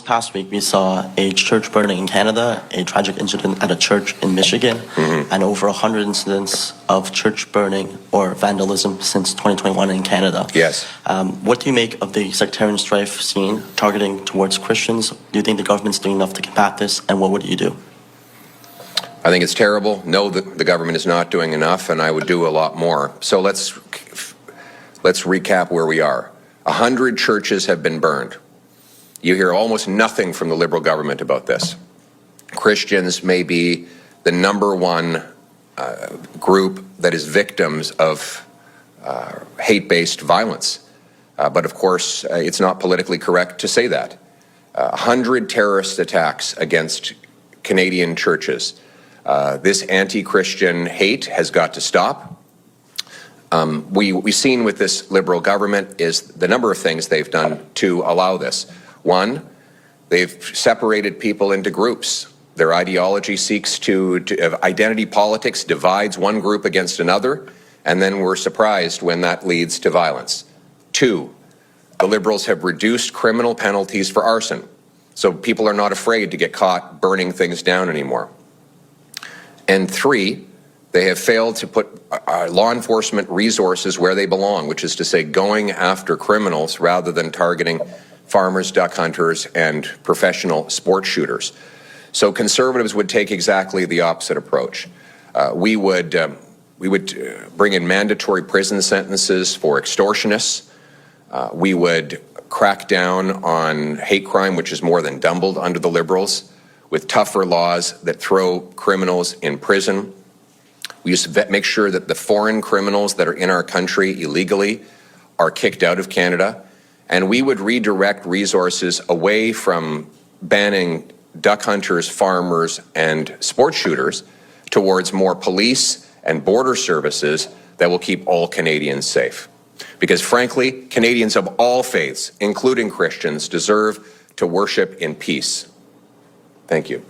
past week, we saw a church burning in Canada, a tragic incident at a church in Michigan, and over 100 incidents of church burning or vandalism since 2021 in Canada. Yes. What do you make of the sectarian strife seen targeting towards Christians? Do you think the government's doing enough to combat this, and what would you do? I think it's terrible. No, the government is not doing enough, and I would do a lot more. So let's recap where we are. 100 churches have been burned. You hear almost nothing from the Liberal government about this. Christians may be the #1 group that is victims of hate-based violence. But of course, it's not politically correct to say that. 100 terrorist attacks against Canadian churches. This anti-Christian hate has got to stop. We've seen with this Liberal government is the number of things they've done to allow this. One, they've separated people into groups. Their ideology seeks to identity politics, divides one group against another, and then we're surprised when that leads to violence. Two, the Liberals have reduced criminal penalties for arson, so people are not afraid to get caught burning things down anymore. And three, they have failed to put law enforcement resources where they belong, which is to say going after criminals rather than targeting farmers, duck hunters, and professional sport shooters. So Conservatives would take exactly the opposite approach. We would bring in mandatory prison sentences for extortionists. We would crack down on hate crime, which is more than doubled under the Liberals, with tougher laws that throw criminals in prison. We used to make sure that the foreign criminals that are in our country illegally are kicked out of Canada. And we would redirect resources away from banning duck hunters, farmers, and sport shooters towards more police and border services that will keep all Canadians safe. Because frankly, Canadians of all faiths, including Christians, deserve to worship in peace. Thank you.